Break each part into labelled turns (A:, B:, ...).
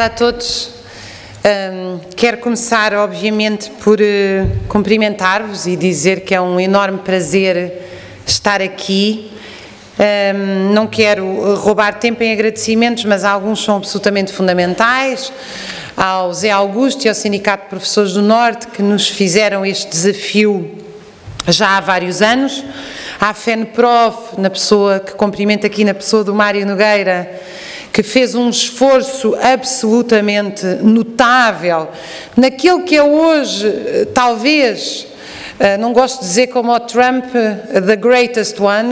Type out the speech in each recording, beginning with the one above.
A: obrigada a todos. Quero começar, obviamente, por cumprimentar-vos e dizer que é um enorme prazer estar aqui. Não quero roubar tempo em agradecimentos, mas alguns são absolutamente fundamentais. Ao Zé Augusto e ao Sindicato de Professores do Norte, que nos fizeram este desafio já há vários anos. À FENPROF, na pessoa que cumprimento aqui, na pessoa do Mário Nogueira, que fez um esforço absolutamente notável naquilo que é hoje, talvez, não gosto de dizer como o Trump, the greatest one,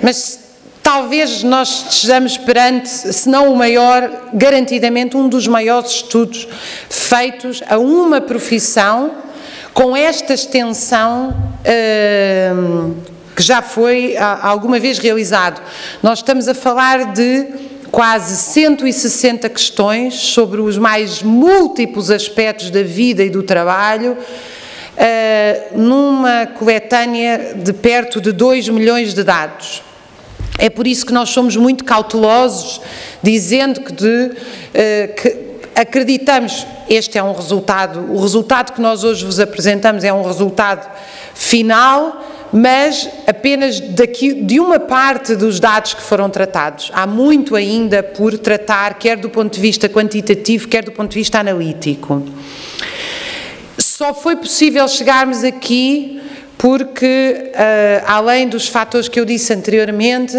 A: mas talvez nós estejamos perante, se não o maior, garantidamente um dos maiores estudos feitos a uma profissão com esta extensão que já foi alguma vez realizado. Nós estamos a falar de quase 160 questões sobre os mais múltiplos aspectos da vida e do trabalho, numa coletânea de perto de 2 milhões de dados. É por isso que nós somos muito cautelosos, dizendo que acreditamos, este é um resultado, o resultado que nós hoje vos apresentamos é um resultado final, mas apenas de uma parte dos dados que foram tratados. Há muito ainda por tratar, quer do ponto de vista quantitativo, quer do ponto de vista analítico. Só foi possível chegarmos aqui porque, além dos fatores que eu disse anteriormente,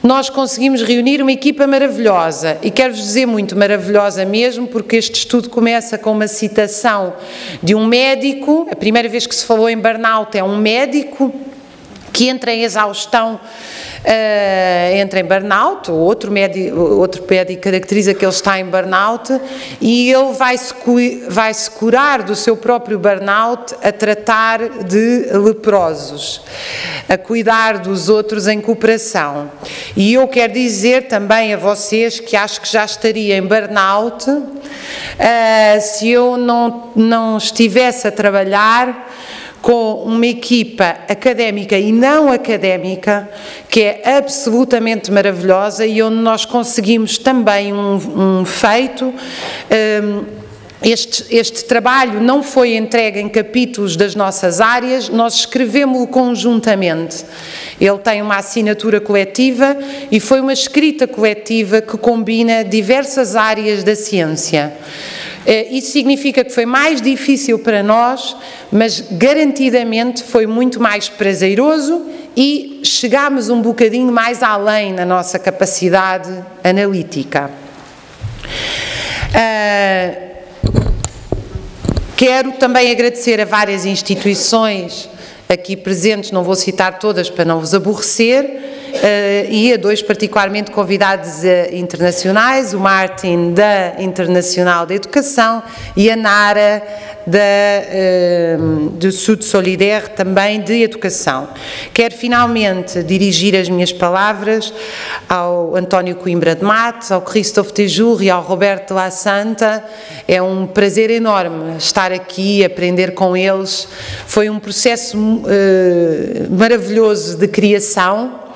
A: nós conseguimos reunir uma equipa maravilhosa, e quero-vos dizer muito maravilhosa mesmo, porque este estudo começa com uma citação de um médico. A primeira vez que se falou em burnout é um médico que entra em exaustão, entra em burnout, outro médico caracteriza que ele está em burnout, e ele vai-se curar do seu próprio burnout a tratar de leprosos, a cuidar dos outros em cooperação. E eu quero dizer também a vocês que acho que já estaria em burnout se eu não estivesse a trabalhar com uma equipa académica e não académica, que é absolutamente maravilhosa e onde nós conseguimos também um feito. Este trabalho não foi entregue em capítulos das nossas áreas, nós escrevemos-lo conjuntamente. Ele tem uma assinatura coletiva e foi uma escrita coletiva que combina diversas áreas da ciência. Isso significa que foi mais difícil para nós, mas garantidamente foi muito mais prazeroso e chegámos um bocadinho mais além na nossa capacidade analítica. Quero também agradecer a várias instituições aqui presentes, não vou citar todas para não vos aborrecer, e a dois particularmente convidados internacionais, o Martin da Internacional da Educação e a Nara do Sud Solidaire também de Educação. Quero finalmente dirigir as minhas palavras ao António Coimbra de Matos, ao Christophe Tejour e ao Roberto La Santa. É um prazer enorme estar aqui e aprender com eles. Foi um processo maravilhoso de criação,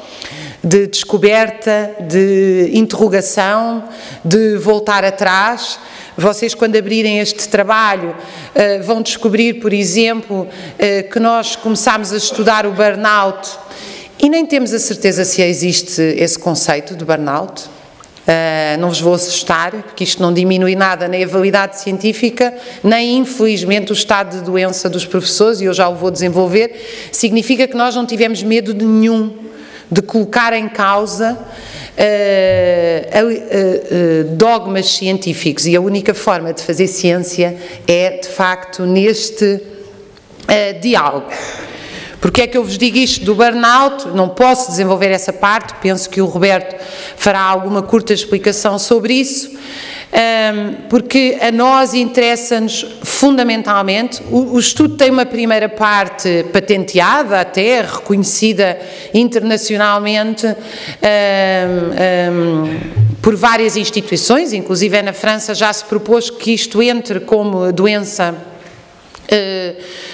A: de descoberta, de interrogação, de voltar atrás. Vocês, quando abrirem este trabalho, vão descobrir, por exemplo, que nós começámos a estudar o burnout e nem temos a certeza se existe esse conceito de burnout. Não vos vou assustar, porque isto não diminui nada, nem a validade científica, nem, infelizmente, o estado de doença dos professores, e eu já o vou desenvolver. Significa que nós não tivemos medo de nenhum de colocar em causa dogmas científicos, e a única forma de fazer ciência é, de facto, neste diálogo. Porque é que eu vos digo isto do burnout? Não posso desenvolver essa parte, penso que o Roberto fará alguma curta explicação sobre isso, porque a nós interessa-nos fundamentalmente. O estudo tem uma primeira parte patenteada, até reconhecida internacionalmente por várias instituições, inclusive na França já se propôs que isto entre como doença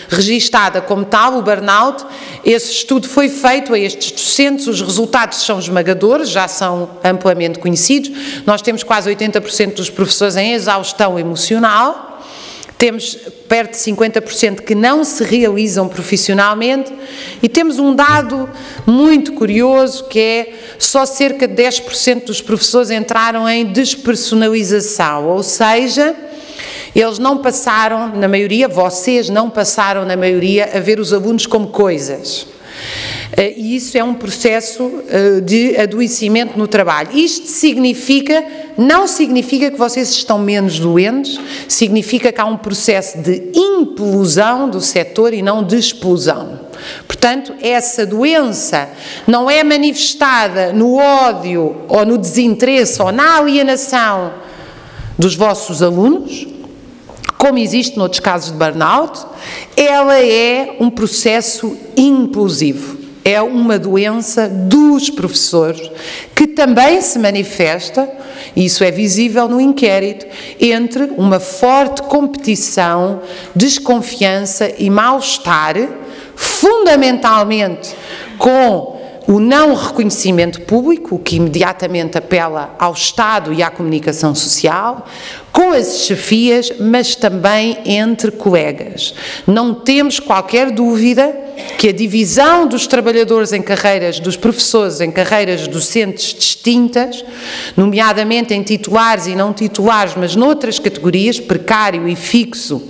A: registada como tal, o burnout. Esse estudo foi feito a estes docentes, os resultados são esmagadores, já são amplamente conhecidos. Nós temos quase 80% dos professores em exaustão emocional, temos perto de 50% que não se realizam profissionalmente e temos um dado muito curioso que é só cerca de 10% dos professores entraram em despersonalização, ou seja, eles não passaram, na maioria, vocês não passaram, na maioria, a ver os alunos como coisas. E isso é um processo de adoecimento no trabalho. Isto significa, não significa que vocês estão menos doentes, significa que há um processo de implosão do setor e não de explosão. Portanto, essa doença não é manifestada no ódio ou no desinteresse ou na alienação dos vossos alunos, como existe noutros casos de burnout, ela é um processo implosivo. É uma doença dos professores que também se manifesta, e isso é visível no inquérito, entre uma forte competição, desconfiança e mal-estar, fundamentalmente com o não reconhecimento público, o que imediatamente apela ao Estado e à comunicação social, com as chefias, mas também entre colegas. Não temos qualquer dúvida que a divisão dos trabalhadores em carreiras, dos professores em carreiras docentes distintas, nomeadamente em titulares e não titulares, mas noutras categorias, precário e fixo,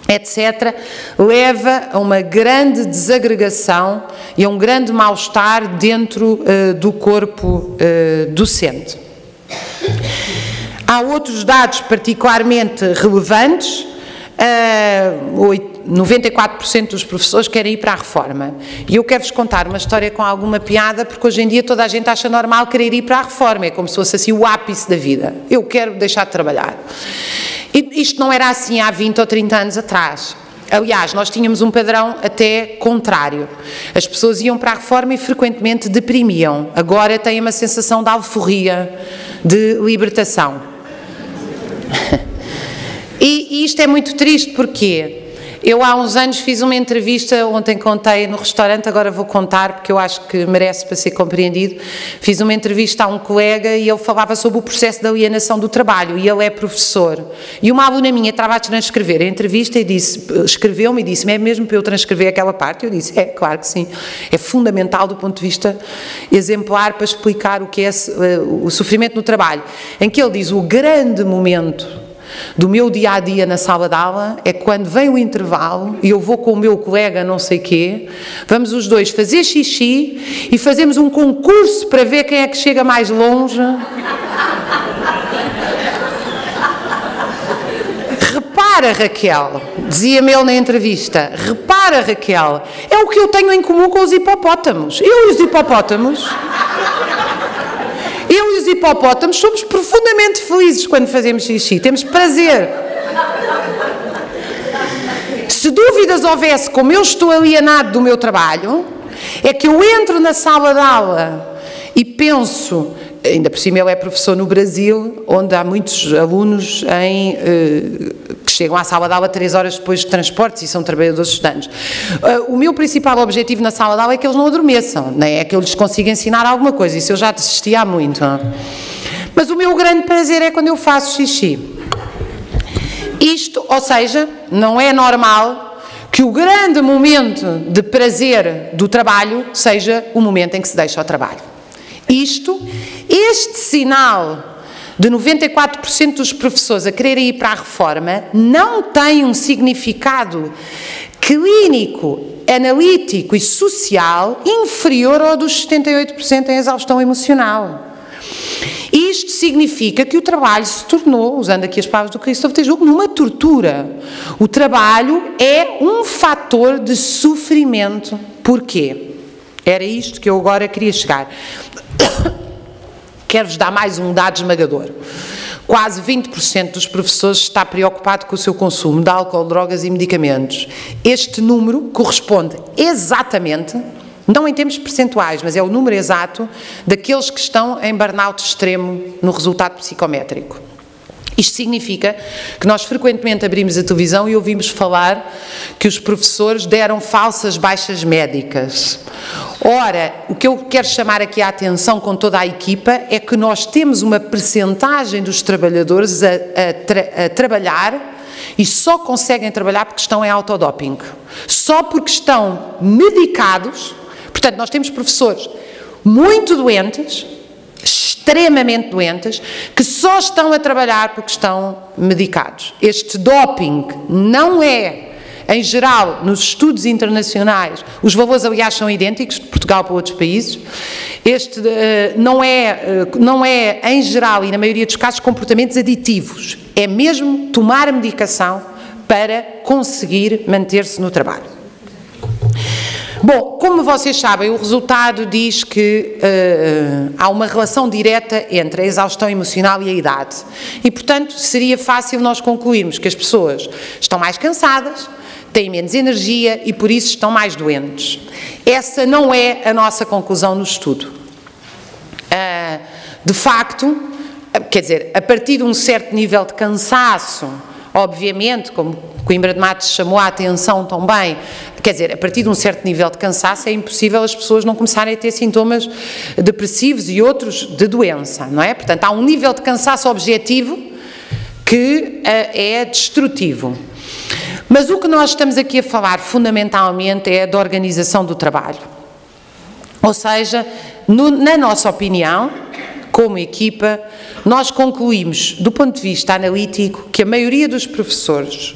A: etc., leva a uma grande desagregação e a um grande mal-estar dentro do corpo docente. Há outros dados particularmente relevantes. 94% dos professores querem ir para a reforma. E eu quero-vos contar uma história com alguma piada, porque hoje em dia toda a gente acha normal querer ir para a reforma, é como se fosse assim o ápice da vida. Eu quero deixar de trabalhar. E isto não era assim há 20 ou 30 anos atrás. Aliás, nós tínhamos um padrão até contrário. As pessoas iam para a reforma e frequentemente deprimiam. Agora têm uma sensação de alforria, de libertação. E isto é muito triste, porque eu há uns anos fiz uma entrevista, ontem contei no restaurante, agora vou contar porque eu acho que merece para ser compreendido. Fiz uma entrevista a um colega e ele falava sobre o processo de alienação do trabalho, e ele é professor. E uma aluna minha estava a transcrever a entrevista e escreveu-me e disse-me: é mesmo para eu transcrever aquela parte? Eu disse: é, claro que sim. É fundamental do ponto de vista exemplar para explicar o que é o sofrimento no trabalho. Em que ele diz: o grande momento do meu dia-a-dia na sala de aula é quando vem o intervalo e eu vou com o meu colega não sei quê, vamos os dois fazer xixi e fazemos um concurso para ver quem é que chega mais longe. Repara, Raquel, dizia-me ele na entrevista, repara, Raquel, é o que eu tenho em comum com os hipopótamos. Eu e os hipopótamos somos profundamente felizes quando fazemos xixi, temos prazer. Se dúvidas houvesse como eu estou alienado do meu trabalho, é que eu entro na sala de aula e penso, ainda por cima ele é professor no Brasil, onde há muitos alunos que chegam à sala de aula 3 horas depois de transportes e são trabalhadores estudantes. O meu principal objetivo na sala de aula é que eles não adormeçam, né? É que eu lhes consiga ensinar alguma coisa, isso eu já desisti há muito. Mas o meu grande prazer é quando eu faço xixi. Isto, ou seja, não é normal que o grande momento de prazer do trabalho seja o momento em que se deixa o trabalho. Este sinal de 94% dos professores a quererem ir para a reforma não tem um significado clínico, analítico e social inferior ao dos 78% em exaustão emocional. Isto significa que o trabalho se tornou, usando aqui as palavras do Christophe Tejuc, numa tortura. O trabalho é um fator de sofrimento. Porquê? Era isto que eu agora queria chegar. Quero-vos dar mais um dado esmagador. Quase 20% dos professores está preocupado com o seu consumo de álcool, drogas e medicamentos. Este número corresponde exatamente, não em termos percentuais, mas é o número exato daqueles que estão em burnout extremo no resultado psicométrico. Isto significa que nós frequentemente abrimos a televisão e ouvimos falar que os professores deram falsas baixas médicas. Ora, o que eu quero chamar aqui a atenção com toda a equipa é que nós temos uma percentagem dos trabalhadores a trabalhar e só conseguem trabalhar porque estão em autodoping. Só porque estão medicados. Portanto, nós temos professores muito doentes, extremamente doentes, que só estão a trabalhar porque estão medicados. Este doping não é, em geral, nos estudos internacionais, os valores aliás são idênticos, de Portugal para outros países, este não é, em geral e na maioria dos casos, comportamentos aditivos. É mesmo tomar medicação para conseguir manter-se no trabalho. Bom, como vocês sabem, o resultado diz que há uma relação direta entre a exaustão emocional e a idade. E, portanto, seria fácil nós concluirmos que as pessoas estão mais cansadas, têm menos energia e, por isso, estão mais doentes. Essa não é a nossa conclusão no estudo. De facto, quer dizer, a partir de um certo nível de cansaço, obviamente, como Coimbra de Matos chamou a atenção também, quer dizer, a partir de um certo nível de cansaço é impossível as pessoas não começarem a ter sintomas depressivos e outros de doença, não é? Portanto, há um nível de cansaço objetivo que é destrutivo. Mas o que nós estamos aqui a falar fundamentalmente é da organização do trabalho. Ou seja, na nossa opinião, como equipa, nós concluímos, do ponto de vista analítico, que a maioria dos professores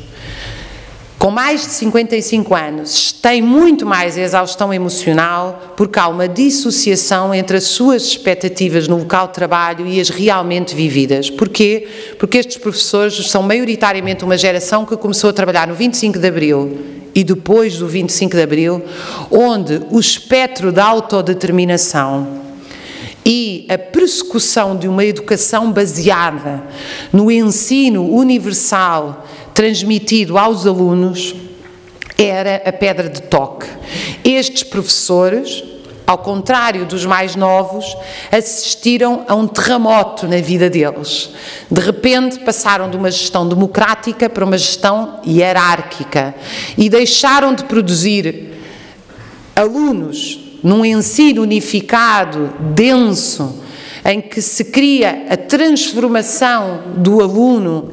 A: com mais de 55 anos tem muito mais exaustão emocional porque há uma dissociação entre as suas expectativas no local de trabalho e as realmente vividas. Porquê? Porque estes professores são maioritariamente uma geração que começou a trabalhar no 25 de Abril e depois do 25 de Abril, onde o espectro da autodeterminação e a persecução de uma educação baseada no ensino universal transmitido aos alunos era a pedra de toque. Estes professores, ao contrário dos mais novos, assistiram a um terremoto na vida deles. De repente passaram de uma gestão democrática para uma gestão hierárquica e deixaram de produzir alunos num ensino unificado, denso, em que se cria a transformação do aluno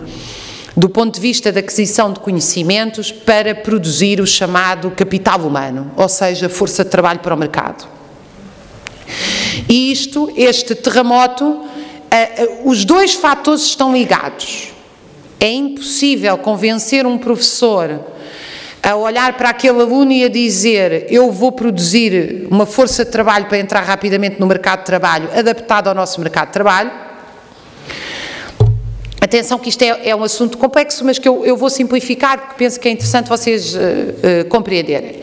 A: do ponto de vista da aquisição de conhecimentos para produzir o chamado capital humano, ou seja, força de trabalho para o mercado. E este terremoto, os dois fatores estão ligados. É impossível convencer um professor a olhar para aquele aluno e a dizer: eu vou produzir uma força de trabalho para entrar rapidamente no mercado de trabalho, adaptado ao nosso mercado de trabalho. Atenção que isto é um assunto complexo, mas que eu vou simplificar, porque penso que é interessante vocês compreenderem.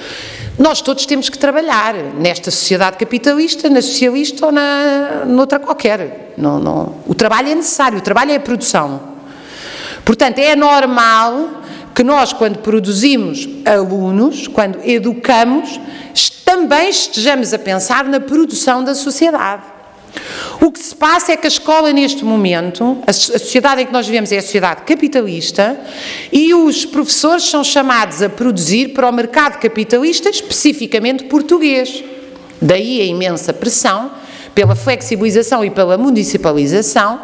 A: Nós todos temos que trabalhar nesta sociedade capitalista, na socialista ou noutra qualquer. O trabalho é necessário, o trabalho é a produção. Portanto, é normal que nós, quando produzimos alunos, quando educamos, também estejamos a pensar na produção da sociedade. O que se passa é que a escola, neste momento, a sociedade em que nós vivemos é a sociedade capitalista e os professores são chamados a produzir para o mercado capitalista, especificamente português. Daí a imensa pressão pela flexibilização e pela municipalização.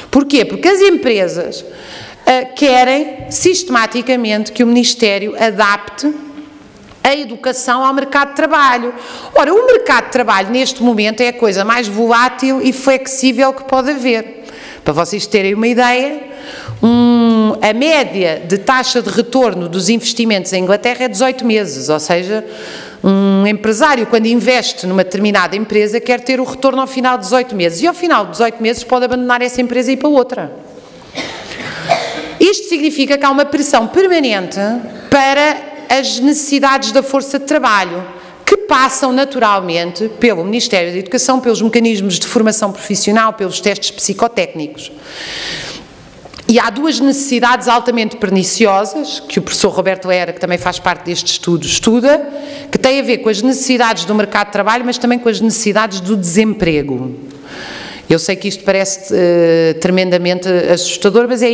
A: Porquê? Porque as empresas querem sistematicamente que o Ministério adapte a educação ao mercado de trabalho. Ora, o mercado de trabalho neste momento é a coisa mais volátil e flexível que pode haver. Para vocês terem uma ideia, a média de taxa de retorno dos investimentos em Inglaterra é 18 meses, ou seja, um empresário quando investe numa determinada empresa quer ter o retorno ao final de 18 meses e ao final de 18 meses pode abandonar essa empresa e ir para outra. Isto significa que há uma pressão permanente para as necessidades da força de trabalho, que passam naturalmente pelo Ministério da Educação, pelos mecanismos de formação profissional, pelos testes psicotécnicos. E há duas necessidades altamente perniciosas, que o professor Roberto Lera, que também faz parte deste estudo, estuda, que têm a ver com as necessidades do mercado de trabalho, mas também com as necessidades do desemprego. Eu sei que isto parece tremendamente assustador, mas é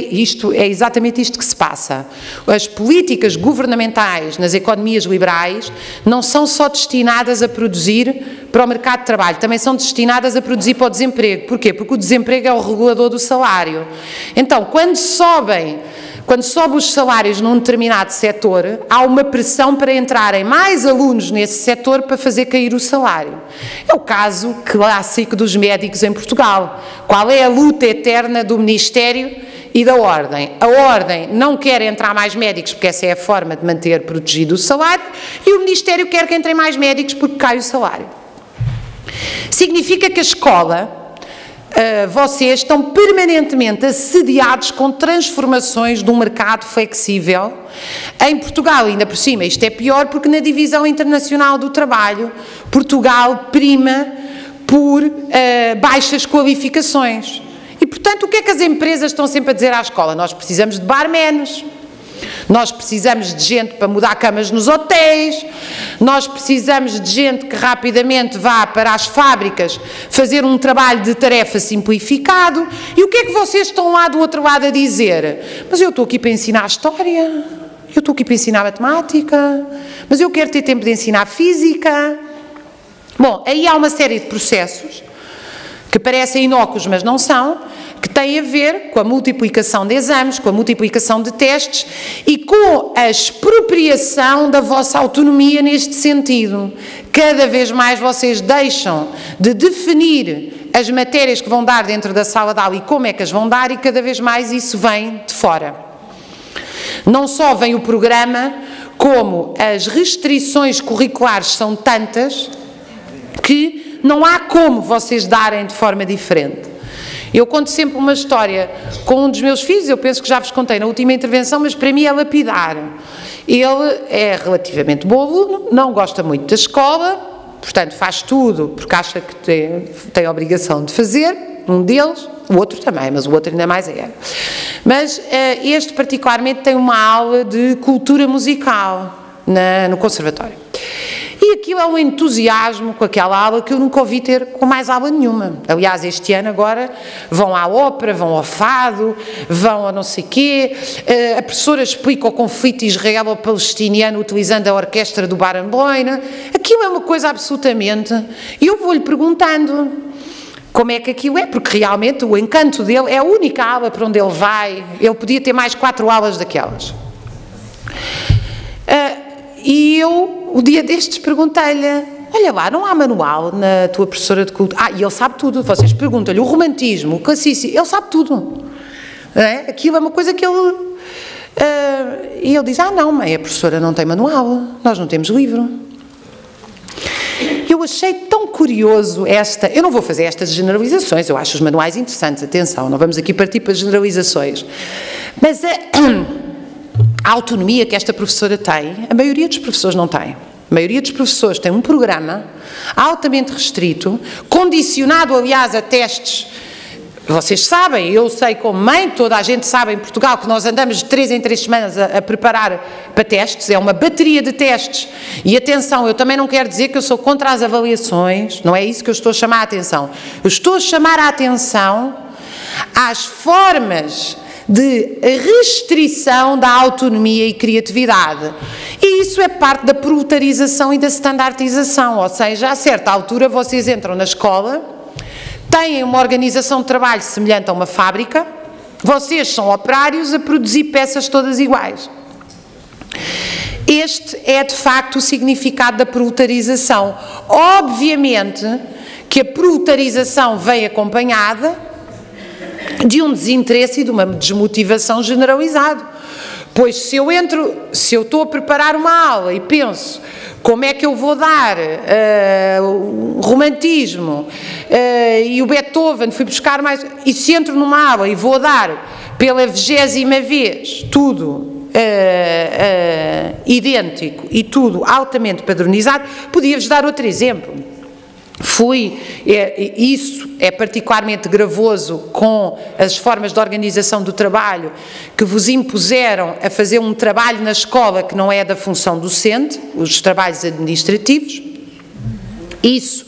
A: exatamente isto que se passa. As políticas governamentais nas economias liberais não são só destinadas a produzir para o mercado de trabalho, também são destinadas a produzir para o desemprego. Porquê? Porque o desemprego é o regulador do salário. Então, quando sobem os salários num determinado setor, há uma pressão para entrarem mais alunos nesse setor para fazer cair o salário. É o caso clássico dos médicos em Portugal. Qual é a luta eterna do Ministério e da Ordem? A Ordem não quer entrar mais médicos porque essa é a forma de manter protegido o salário, e o Ministério quer que entrem mais médicos porque cai o salário. Significa que a escola... vocês estão permanentemente assediados com transformações de um mercado flexível. Em Portugal, ainda por cima, isto é pior porque na divisão internacional do trabalho, Portugal prima por baixas qualificações. E, portanto, o que é que as empresas estão sempre a dizer à escola? Nós precisamos de barmanes. Nós precisamos de gente para mudar camas nos hotéis, nós precisamos de gente que rapidamente vá para as fábricas fazer um trabalho de tarefa simplificado. E o que é que vocês estão lá do outro lado a dizer? Mas eu estou aqui para ensinar história, eu estou aqui para ensinar matemática, mas eu quero ter tempo de ensinar física. Bom, aí há uma série de processos que parecem inócuos, mas não são, que têm a ver com a multiplicação de exames, com a multiplicação de testes e com a expropriação da vossa autonomia neste sentido. Cada vez mais vocês deixam de definir as matérias que vão dar dentro da sala de aula e como é que as vão dar, e cada vez mais isso vem de fora. Não só vem o programa, como as restrições curriculares são tantas que não há como vocês darem de forma diferente. Eu conto sempre uma história com um dos meus filhos, eu penso que já vos contei na última intervenção, mas para mim é lapidar. Ele é relativamente bom aluno, não gosta muito da escola, portanto faz tudo porque acha que tem a obrigação de fazer, um deles, o outro também, mas o outro ainda mais é. Mas este particularmente tem uma aula de cultura musical no conservatório. E aquilo é um entusiasmo com aquela aula que eu nunca ouvi ter com mais aula nenhuma. Aliás, este ano agora vão à ópera, vão ao fado, vão a não sei quê. A professora explica o conflito israelo-palestiniano utilizando a orquestra do Barenboim. Aquilo é uma coisa absolutamente... E eu vou-lhe perguntando como é que aquilo é, porque realmente o encanto dele é a única aula para onde ele vai. Ele podia ter mais 4 aulas daquelas. E eu, o dia destes, perguntei-lhe, olha lá, não há manual na tua professora de cultura? E ele sabe tudo, vocês perguntam-lhe, o romantismo, o classicismo, ele sabe tudo. Não é? Aquilo é uma coisa que ele... e ele diz, não, mãe, a professora não tem manual, nós não temos livro. Eu achei tão curioso eu não vou fazer estas generalizações, eu acho os manuais interessantes, atenção, não vamos aqui partir para generalizações, mas a autonomia que esta professora tem, a maioria dos professores não tem. A maioria dos professores tem um programa altamente restrito, condicionado, aliás, a testes. Vocês sabem, eu sei como mãe, toda a gente sabe em Portugal que nós andamos de 3 em 3 semanas a preparar para testes, é uma bateria de testes. E atenção, eu também não quero dizer que eu sou contra as avaliações, não é isso que eu estou a chamar a atenção. Eu estou a chamar a atenção às formas de restrição da autonomia e criatividade. E isso é parte da proletarização e da standardização, ou seja, a certa altura vocês entram na escola, têm uma organização de trabalho semelhante a uma fábrica, vocês são operários a produzir peças todas iguais. Este é de facto o significado da proletarização. Obviamente que a proletarização vem acompanhada de um desinteresse e de uma desmotivação generalizado. Pois se eu estou a preparar uma aula e penso como é que eu vou dar o romantismo e o Beethoven, fui buscar mais, e se entro numa aula e vou dar pela 20ª vez tudo idêntico e tudo altamente padronizado, podia-vos dar outro exemplo. Isso é particularmente gravoso com as formas de organização do trabalho que vos impuseram a fazer um trabalho na escola que não é da função docente, os trabalhos administrativos. Isso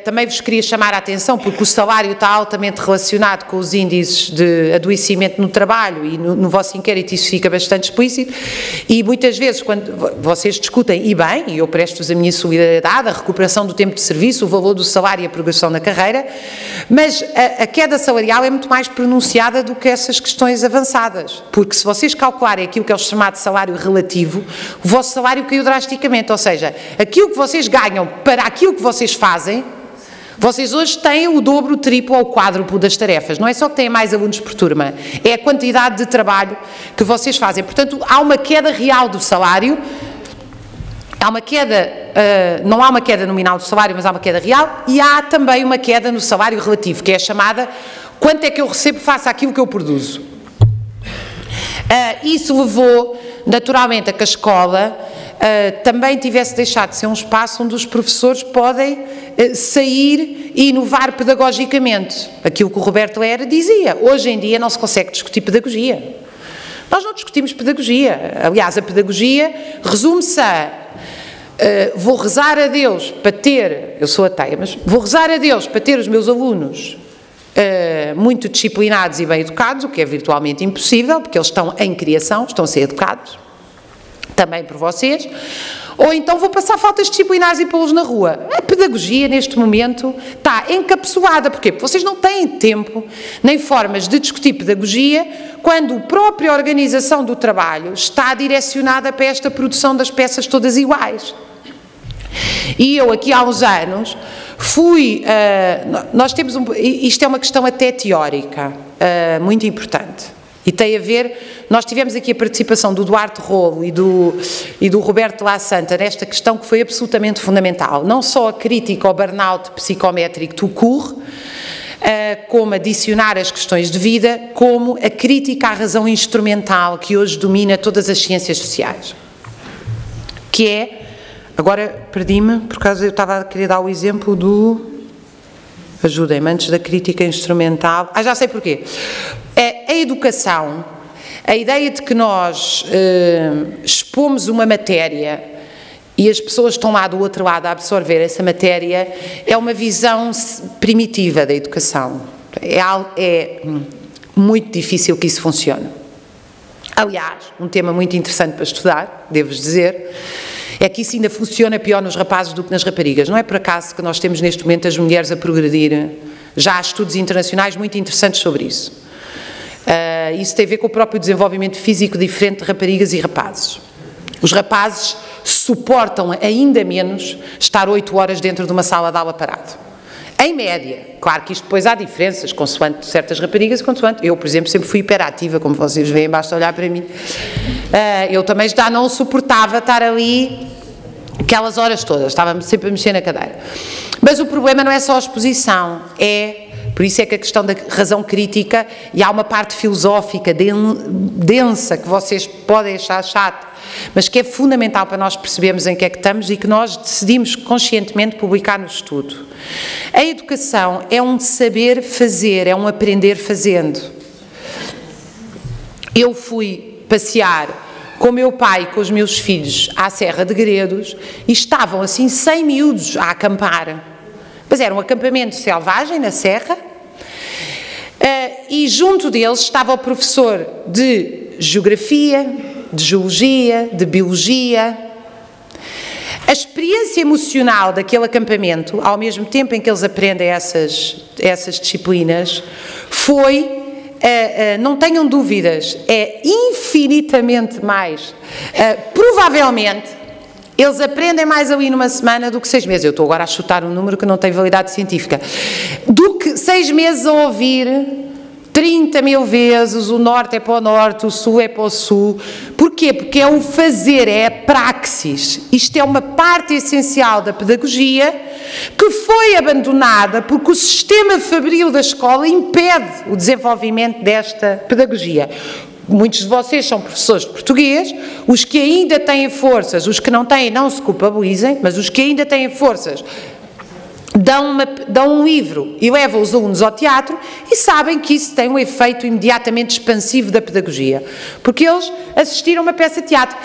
A: Também vos queria chamar a atenção, porque o salário está altamente relacionado com os índices de adoecimento no trabalho e no vosso inquérito isso fica bastante explícito e muitas vezes quando vocês discutem, e bem, e eu presto-vos a minha solidariedade, a recuperação do tempo de serviço, o valor do salário e a progressão na carreira, mas a queda salarial é muito mais pronunciada do que essas questões avançadas, porque se vocês calcularem aquilo que é o chamado salário relativo, o vosso salário caiu drasticamente, ou seja, aquilo que vocês ganham para aquilo que vocês fazem, vocês hoje têm o dobro, o triplo ou o quádruplo das tarefas. Não é só que têm mais alunos por turma, é a quantidade de trabalho que vocês fazem. Portanto, há uma queda real do salário, há uma queda, não há uma queda nominal do salário, mas há uma queda real, e há também uma queda no salário relativo, que é a chamada quanto é que eu recebo face àquilo que eu produzo. Isso levou, naturalmente, a que a escola também tivesse deixado de ser um espaço onde os professores podem sair e inovar pedagogicamente. Aquilo que o Roberto Lera dizia, hoje em dia não se consegue discutir pedagogia. Nós não discutimos pedagogia. Aliás, a pedagogia resume-se a vou rezar a Deus para ter, eu sou ateia, mas vou rezar a Deus para ter os meus alunos muito disciplinados e bem educados, o que é virtualmente impossível, porque eles estão em criação, estão a ser educados, também por vocês, ou então vou passar faltas disciplinares e pô-los na rua. A pedagogia, neste momento, está encapsulada. Porquê? Porque vocês não têm tempo, nem formas de discutir pedagogia, quando a própria organização do trabalho está direcionada para esta produção das peças todas iguais. E eu, aqui há uns anos, nós temos isto é uma questão até teórica, muito importante. E tem a ver, nós tivemos aqui a participação do Duarte Rolo e do Roberto La Santa nesta questão que foi absolutamente fundamental. Não só a crítica ao burnout psicométrico tout court, como adicionar as questões de vida, como a crítica à razão instrumental que hoje domina todas as ciências sociais. Que é, agora perdi-me, por causa eu estava a querer dar o exemplo do... Ajudem-me, antes da crítica instrumental... já sei porquê. A educação, a ideia de que nós expomos uma matéria e as pessoas estão lá do outro lado a absorver essa matéria é uma visão primitiva da educação. É muito difícil que isso funcione. Aliás, um tema muito interessante para estudar, devo-vos dizer, é que isso ainda funciona pior nos rapazes do que nas raparigas. Não é por acaso que nós temos neste momento as mulheres a progredir. Já há estudos internacionais muito interessantes sobre isso. Isso tem a ver com o próprio desenvolvimento físico diferente de raparigas e rapazes. Os rapazes suportam ainda menos estar 8 horas dentro de uma sala de aula parado. Em média. Claro que isto depois há diferenças, consoante certas raparigas e consoante. Eu, por exemplo, sempre fui hiperativa, como vocês veem, basta olhar para mim. Eu também já não suportava estar ali aquelas horas todas, estava sempre a mexer na cadeira. Mas o problema não é só a exposição, por isso é que a questão da razão crítica, e há uma parte filosófica densa que vocês podem achar chato, mas que é fundamental para nós percebermos em que é que estamos e que nós decidimos conscientemente publicar no estudo. A educação é um saber fazer, é um aprender fazendo. Eu fui passear com o meu pai e com os meus filhos à Serra de Gredos e estavam assim 100 miúdos a acampar. Mas era um acampamento selvagem na serra e junto deles estava o professor de Geografia, de Geologia, de Biologia. A experiência emocional daquele acampamento, ao mesmo tempo em que eles aprendem essas disciplinas, foi... não tenham dúvidas, é infinitamente mais. Provavelmente, eles aprendem mais ali numa semana do que 6 meses. Eu estou agora a chutar um número que não tem validade científica. Do que 6 meses a ouvir 30 mil vezes o norte é para o norte, o sul é para o sul. Porquê? Porque é o fazer, é a praxis. Isto é uma parte essencial da pedagogia que foi abandonada porque o sistema fabril da escola impede o desenvolvimento desta pedagogia. Muitos de vocês são professores de português, os que ainda têm forças, os que não têm não se culpabilizem, mas os que ainda têm forças dão um livro e levam os alunos ao teatro e sabem que isso tem um efeito imediatamente expansivo da pedagogia, porque eles assistiram a uma peça de teatro.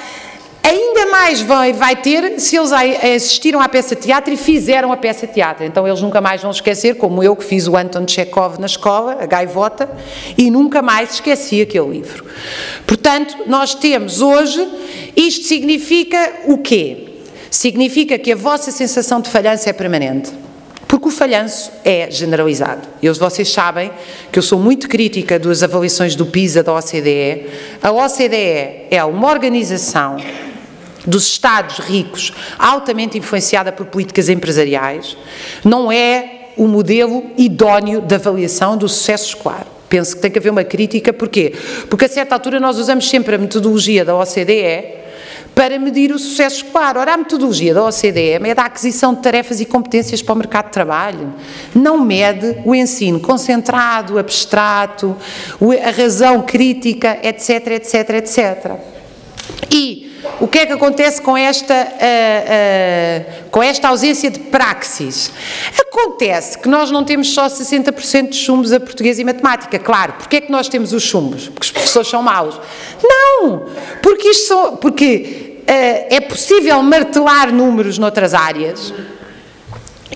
A: Ainda mais vai ter se eles assistiram à peça de teatro e fizeram a peça de teatro. Então eles nunca mais vão esquecer, como eu que fiz o Anton Chekhov na escola, a Gaivota, e nunca mais esqueci aquele livro. Portanto, nós temos hoje, isto significa o quê? Significa que a vossa sensação de falhança é permanente. Porque o falhanço é generalizado. Vocês sabem que eu sou muito crítica das avaliações do PISA da OCDE. A OCDE é uma organização dos Estados ricos, altamente influenciada por políticas empresariais, não é o modelo idóneo de avaliação do sucesso escolar. Penso que tem que haver uma crítica, porquê? Porque a certa altura nós usamos sempre a metodologia da OCDE para medir o sucesso escolar. Ora, a metodologia da OCDE mede a aquisição de tarefas e competências para o mercado de trabalho. Não mede o ensino concentrado, abstrato, a razão crítica, etc, etc, etc. E o que é que acontece com esta ausência de praxis? Acontece que nós não temos só 60% de chumbos a português e matemática. Claro, porque é que nós temos os chumbos? Porque os professores são maus? Não! Porque é possível martelar números noutras áreas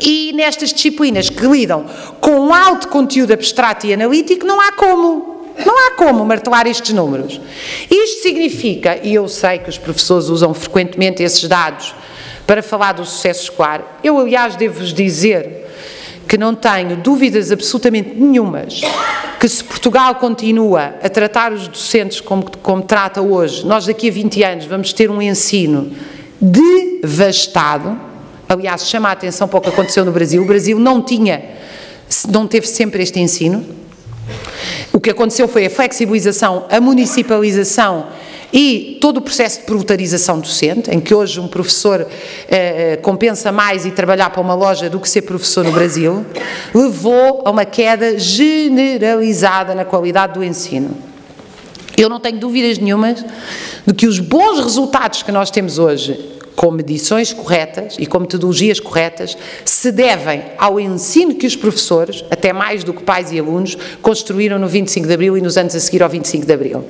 A: e nestas disciplinas que lidam com um alto conteúdo abstrato e analítico não há como. Não há como martelar estes números. Isto significa, e eu sei que os professores usam frequentemente esses dados para falar do sucesso escolar, eu aliás devo-vos dizer que não tenho dúvidas absolutamente nenhumas que se Portugal continua a tratar os docentes como trata hoje, nós daqui a 20 anos vamos ter um ensino devastado. Aliás, chama a atenção para o que aconteceu no Brasil. O Brasil não teve sempre este ensino. O que aconteceu foi a flexibilização, a municipalização e todo o processo de proletarização docente, em que hoje um professor compensa mais ir trabalhar para uma loja do que ser professor no Brasil, levou a uma queda generalizada na qualidade do ensino. Eu não tenho dúvidas nenhumas de que os bons resultados que nós temos hoje, com medições corretas e com metodologias corretas, se devem ao ensino que os professores, até mais do que pais e alunos, construíram no 25 de Abril e nos anos a seguir ao 25 de Abril.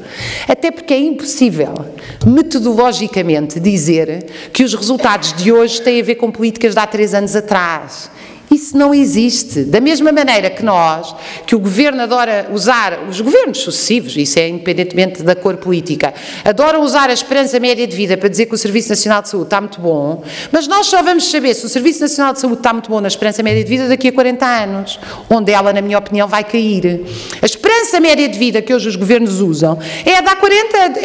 A: Até porque é impossível, metodologicamente, dizer que os resultados de hoje têm a ver com políticas de há 3 anos atrás. Isso não existe. Da mesma maneira que o Governo adora usar, os governos sucessivos, isso é independentemente da cor política, adoram usar a esperança média de vida para dizer que o Serviço Nacional de Saúde está muito bom, mas nós só vamos saber se o Serviço Nacional de Saúde está muito bom na esperança média de vida daqui a 40 anos, onde ela, na minha opinião, vai cair. A esperança média de vida que hoje os governos usam é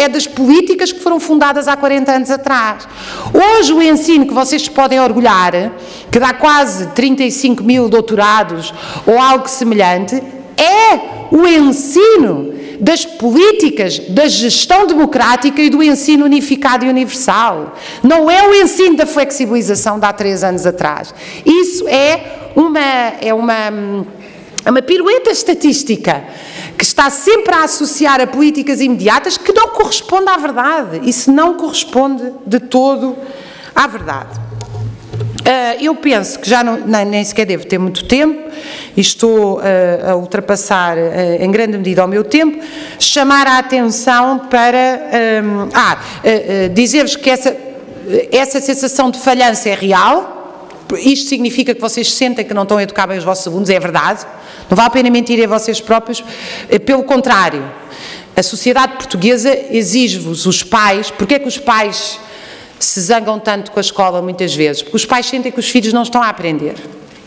A: das políticas que foram fundadas há 40 anos atrás. Hoje o ensino que vocês podem orgulhar, que dá quase 35 mil doutorados ou algo semelhante, é o ensino das políticas da gestão democrática e do ensino unificado e universal. Não é o ensino da flexibilização de há 3 anos atrás. Isso é uma pirueta estatística que está sempre a associar a políticas imediatas que não corresponde à verdade. Isso não corresponde de todo à verdade. Eu penso que já nem sequer devo ter muito tempo e estou a ultrapassar em grande medida o meu tempo. Chamar a atenção para dizer-vos que essa sensação de falhança é real. Isto significa que vocês sentem que não estão a educar bem os vossos alunos, é verdade. Não vale a pena mentirem a vocês próprios. Pelo contrário, a sociedade portuguesa exige-vos, os pais, porque é que os pais se zangam tanto com a escola muitas vezes? Porque os pais sentem que os filhos não estão a aprender.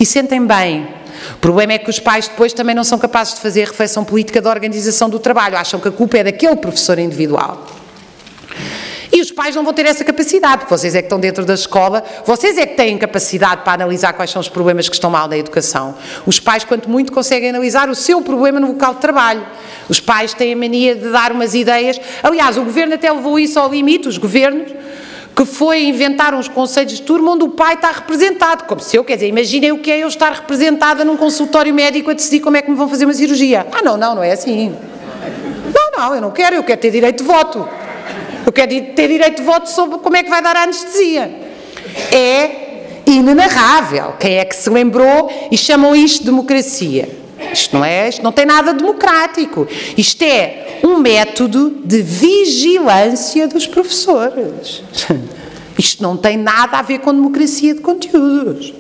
A: E sentem bem. O problema é que os pais depois também não são capazes de fazer a reflexão política da organização do trabalho. Acham que a culpa é daquele professor individual. E os pais não vão ter essa capacidade, porque vocês é que estão dentro da escola, vocês é que têm capacidade para analisar quais são os problemas que estão mal na educação. Os pais, quanto muito, conseguem analisar o seu problema no local de trabalho. Os pais têm a mania de dar umas ideias. Aliás, o governo até levou isso ao limite, os governos, que foi inventar uns conselhos de turma onde o pai está representado, como se quer dizer, imaginem o que é eu estar representada num consultório médico a decidir como é que me vão fazer uma cirurgia. Não é assim. Não, eu não quero, eu quero ter direito de voto. Eu quero ter direito de voto sobre como é que vai dar a anestesia. É inenarrável. Quem é que se lembrou e chamam isto de democracia? Isto não tem nada democrático. Isto é um método de vigilância dos professores. Isto não tem nada a ver com democracia de conteúdos.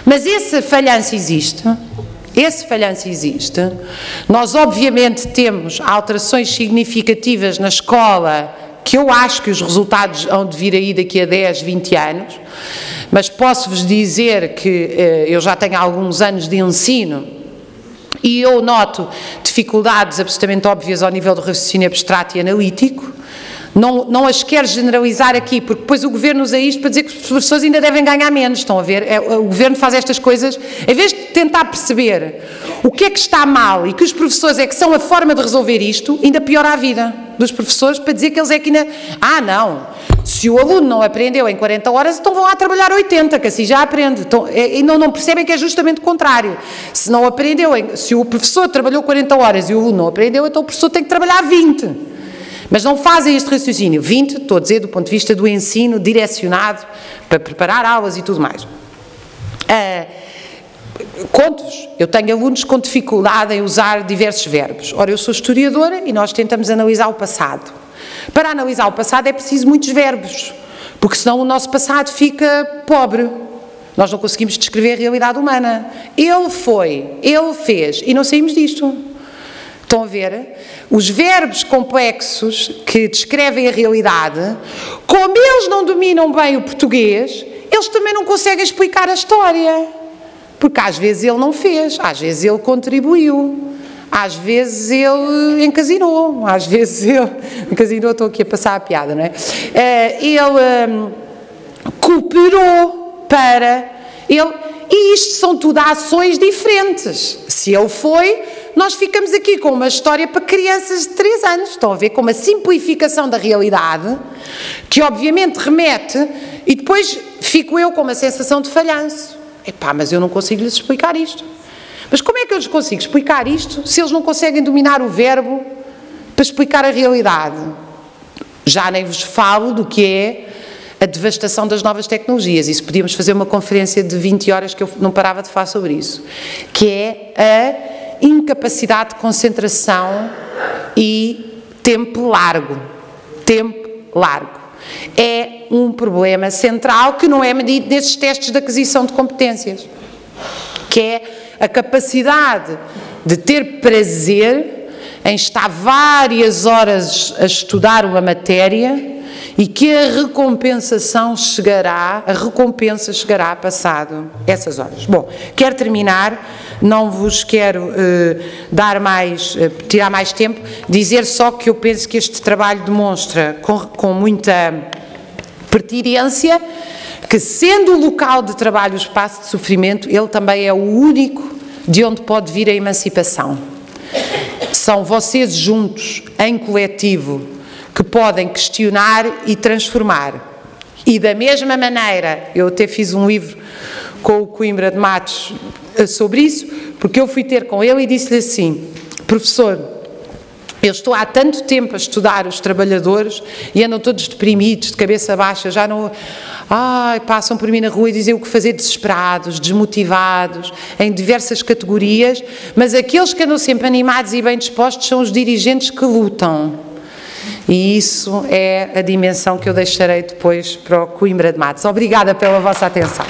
A: Mas essa falhança existe. Esse falhanço existe. Nós, obviamente, temos alterações significativas na escola, que eu acho que os resultados hão de vir aí daqui a 10, 20 anos, mas posso-vos dizer que eu já tenho alguns anos de ensino e eu noto dificuldades absolutamente óbvias ao nível do raciocínio abstrato e analítico. Não as quero generalizar aqui, porque depois o Governo usa isto para dizer que os professores ainda devem ganhar menos, estão a ver? O Governo faz estas coisas, em vez de tentar perceber o que é que está mal e que os professores é que são a forma de resolver isto, ainda piora a vida dos professores para dizer que eles é que ainda... não, se o aluno não aprendeu em 40 horas, então vão lá trabalhar 80, que assim já aprende. Então, e não percebem que é justamente o contrário. Se não aprendeu, se o professor trabalhou 40 horas e o aluno não aprendeu, então o professor tem que trabalhar 20. Mas não fazem este raciocínio. 20, estou a dizer, do ponto de vista do ensino direcionado para preparar aulas e tudo mais. Conto-vos, eu tenho alunos com dificuldade em usar diversos verbos. Ora, eu sou historiadora e nós tentamos analisar o passado. Para analisar o passado é preciso muitos verbos, porque senão o nosso passado fica pobre. Nós não conseguimos descrever a realidade humana. Ele foi, ele fez, e não saímos disto. Estão a ver? Os verbos complexos que descrevem a realidade, como eles não dominam bem o português, eles também não conseguem explicar a história. Porque às vezes ele não fez, às vezes ele contribuiu, às vezes ele encasinou, às vezes ele... Encasinou, estou aqui a passar a piada, não é? Ele cooperou para... E isto são tudo ações diferentes. Se ele foi... Nós ficamos aqui com uma história para crianças de 3 anos, estão a ver, com uma simplificação da realidade, que obviamente remete, e depois fico eu com uma sensação de falhanço. Mas eu não consigo lhes explicar isto. Mas como é que eu lhes consigo explicar isto se eles não conseguem dominar o verbo para explicar a realidade? Já nem vos falo do que é a devastação das novas tecnologias. Isso podíamos fazer uma conferência de 20 horas que eu não parava de falar sobre isso, que é a incapacidade de concentração e tempo largo. Tempo largo. É um problema central que não é medido nesses testes de aquisição de competências, que é a capacidade de ter prazer em estar várias horas a estudar uma matéria e que a recompensa chegará passado essas horas. Bom, quero terminar, não vos quero tirar mais tempo, dizer só que eu penso que este trabalho demonstra com muita pertinência que, sendo o local de trabalho o espaço de sofrimento, ele também é o único de onde pode vir a emancipação. São vocês juntos, em coletivo, que podem questionar e transformar. E da mesma maneira, eu até fiz um livro com o Coimbra de Matos sobre isso, porque eu fui ter com ele e disse-lhe assim: professor, eu estou há tanto tempo a estudar os trabalhadores e andam todos deprimidos, de cabeça baixa, já não... passam por mim na rua e dizem o que fazer, desesperados, desmotivados, em diversas categorias, mas aqueles que andam sempre animados e bem dispostos são os dirigentes que lutam. E isso é a dimensão que eu deixarei depois para o Coimbra de Matos. Obrigada pela vossa atenção.